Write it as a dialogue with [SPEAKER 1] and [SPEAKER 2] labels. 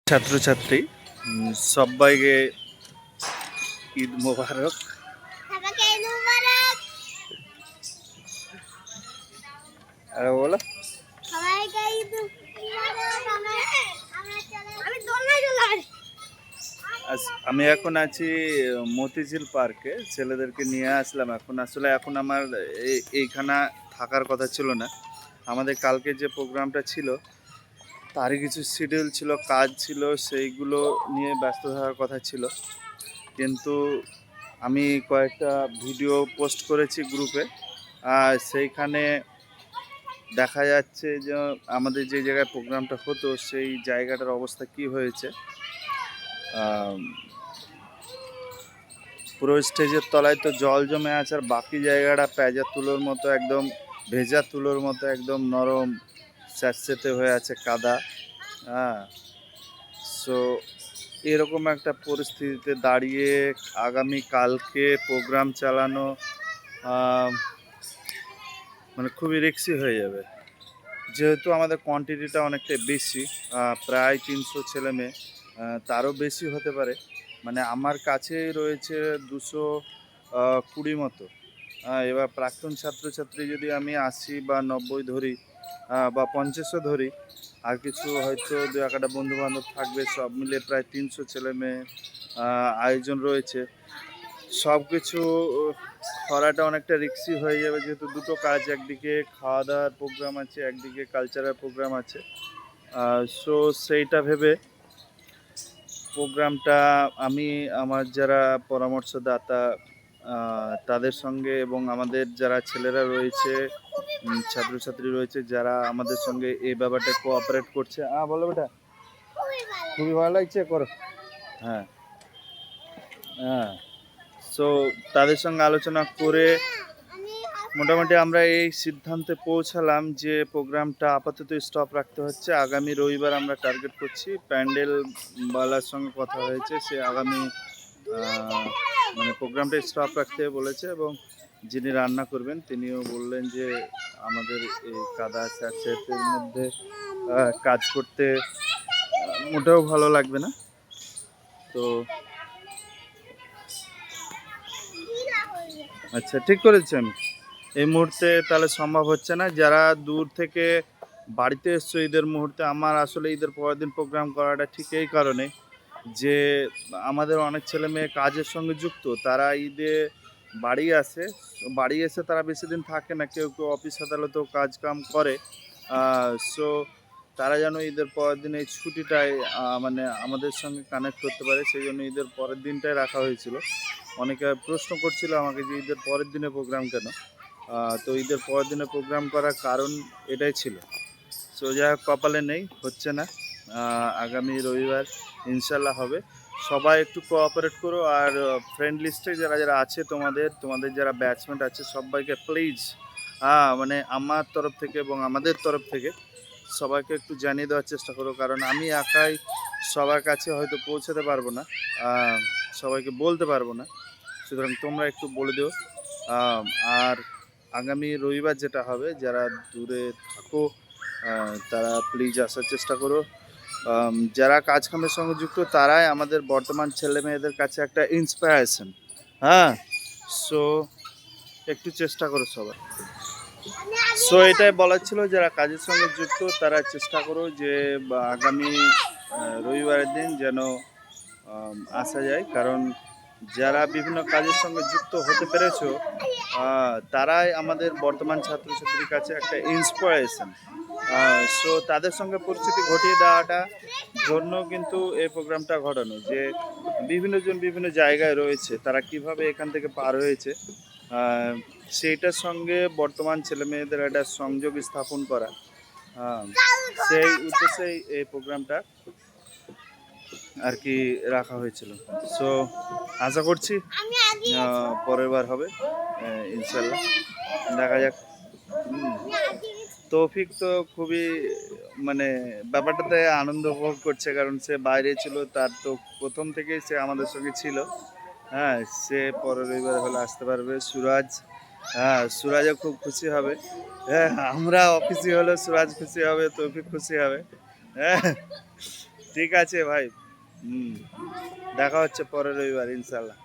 [SPEAKER 1] ছাত্রছাত্রী সবাইকে ঈদ মোবারক।
[SPEAKER 2] সবাইকে ঈদ মোবারক।
[SPEAKER 1] আরে বলো
[SPEAKER 2] সবাইকে ঈদ মোবারক। আমি দোলনায় চলে
[SPEAKER 1] আমি এখন আছি মতিঝিল পার্কে, ছেলেদেরকে নিয়ে আসলাম। এখন আমার এইখানে থাকার কথা ছিল না। আমাদের কালকে যে প্রোগ্রামটা ছিল তারই কিছু শিডিউল ছিল, কাজ ছিল, সেইগুলো নিয়ে ব্যস্ত থাকার কথা ছিল। কিন্তু আমি কয়েকটা ভিডিও পোস্ট করেছি গ্রুপে, আর সেইখানে দেখা যাচ্ছে যে আমাদের যে জায়গায় প্রোগ্রামটা হতো সেই জায়গাটার অবস্থা কি হয়েছে। পুরো স্টেজের তলায় তো জল জমে আছে, আর বাকি জায়গাটা পেঁজা তুলোর মতো, একদম ভেজা তুলোর মতো, একদম নরম স্যাঁতসেঁতে হয়ে আছে, কাদা। হ্যাঁ, সো এরকম একটা পরিস্থিতিতে দাঁড়িয়ে আগামী কালকে প্রোগ্রাম চালানো মানে খুবই রিস্কি হয়ে যাবে। যেহেতু আমাদের কোয়ান্টিটিটা অনেকটাই বেশি, প্রায় 300 ছেলে মেয়ে, তারও বেশি হতে পারে। মানে আমার কাছেই রয়েছে 220 মতো। এবার প্রাক্তন ছাত্রছাত্রী যদি আমি 80 বা 90 ধরি, বা 50ও ধরি, আর কিছু হয়তো দু একটা বন্ধুবান্ধব থাকবে, সব মিলে প্রায় 300 ছেলে মেয়ে আয়োজন রয়েছে। সব কিছু করাটা অনেকটা রিস্কি হয়ে যাবে, যেহেতু দুটো কাজ, একদিকে খাওয়া দাওয়ার প্রোগ্রাম আছে, একদিকে কালচারাল প্রোগ্রাম আছে। সো সেইটা ভেবে প্রোগ্রামটা আমি আমার যারা পরামর্শদাতা তাদের সঙ্গে, এবং আমাদের যারা ছেলেরা রয়েছে, ছাত্রছাত্রী রয়েছে, যারা আমাদের সঙ্গে এই ব্যাপারটা কোঅপারেট করছে। বলো বেটা, খুবই ভালো লাগছে, করো। হ্যাঁ, হ্যাঁ। সো তাদের সঙ্গে আলোচনা করে মোটামুটি আমরা এই সিদ্ধান্তে পৌঁছালাম যে প্রোগ্রামটা আপাতত স্টপ রাখতে হচ্ছে। আগামী রবিবার আমরা টার্গেট করছি। প্যান্ডেল বালার সঙ্গে কথা হয়েছে, সে আগামী মানে প্রোগ্রামটা স্টপ রাখতে বলেছে, এবং যিনি রান্না করবেন তিনিও বললেন যে আমাদের এই কাদা স্যাঁতসেঁতের মধ্যে কাজ করতে মোটেও ভালো লাগবে না। তো আচ্ছা, ঠিক করেছি আমি। এই মুহূর্তে তাহলে সম্ভব হচ্ছে না। যারা দূর থেকে বাড়িতে এসছো ঈদের মুহূর্তে, আমার আসলে ঈদের পরের দিন প্রোগ্রাম করাটা ঠিক এই কারণে যে আমাদের অনেক ছেলে মেয়ে কাজের সঙ্গে যুক্ত, তারা ঈদে বাড়ি এসে তারা বেশি দিন থাকে না, কেউ কেউ অফিস আদালতেও কাজ কাম করে। সো তারা যেন ঈদের পরের দিন এই ছুটিটায় মানে আমাদের সঙ্গে কানেক্ট করতে পারে, সেই জন্য ঈদের পরের দিনটাই রাখা হয়েছিল। অনেকে প্রশ্ন করছিল আমাকে যে ঈদের পরের দিনে প্রোগ্রাম কেন। তো ঈদের পরের দিনে প্রোগ্রাম করার কারণ এটাই ছিল। সো যা কপালে নেই, হচ্ছে না। আগামী রবিবার ইনশাল্লাহ হবে। সবাই একটু কোঅপারেট করো, আর ফ্রেন্ড লিস্টে যারা যারা আছে, তোমাদের যারা ব্যাচমেট আছে, সবাইকে প্লিজ মানে আমার তরফ থেকে এবং আমাদের তরফ থেকে সবাইকে একটু জানিয়ে দেওয়ার চেষ্টা করো, কারণ আমি একাই সবার কাছে হয়তো পৌঁছাতে পারবো না, সবাইকে বলতে পারবো না। সুতরাং তোমরা একটু বলে দিও। আর আগামী রবিবার যেটা হবে, যারা দূরে থাকো তারা প্লিজ আসার চেষ্টা করো। যারা কাজ কামের সঙ্গে যুক্ত তারাই আমাদের বর্তমান ছেলে মেয়েদের কাছে একটা ইন্সপায়ারেশন। হ্যাঁ, সো একটু চেষ্টা করো সবাই। সো এটাই বলার ছিল, যারা কাজের সঙ্গে যুক্ত তারা চেষ্টা করো যে আগামী রবিবারের দিন যেন আসা যায়, কারণ যারা বিভিন্ন কাজের সঙ্গে যুক্ত হতে পেরেছো তারাই আমাদের বর্তমান ছাত্রছাত্রীর কাছে একটা ইন্সপিরেশন। সো তাদের সঙ্গে পরিচিতি ঘটিয়ে দেওয়াটা জন্য কিন্তু এই প্রোগ্রামটা ঘটানো, যে বিভিন্নজন বিভিন্ন জায়গায় রয়েছে, তারা কিভাবে এখান থেকে পার হয়েছে সেইটার সঙ্গে বর্তমান ছেলে মেয়েদের একটা সংযোগ স্থাপন করা। সেই উদ্দেশ্যেই এই প্রোগ্রামটা আর কি রাখা হয়েছিল। সো আশা করছি পরের বার হবে ইনশাল্লাহ, দেখা যাক। তৌফিক তো খুবই মানে ব্যাপারটাতে আনন্দ উপভোগ করছে, কারণ সে বাইরে ছিল, তার তো প্রথম থেকেই সে আমাদের সঙ্গে ছিল। হ্যাঁ, সে পরের রবিবার হলে আসতে পারবে। সুরাজও খুব খুশি হবে। হ্যাঁ, আমরা অফিসে হলে সুরাজ খুশি হবে, তৌফিক খুশি হবে। হ্যাঁ, ঠিক আছে ভাই। হুম, দেখা হচ্ছে পরের রবিবার ইনশাল্লাহ।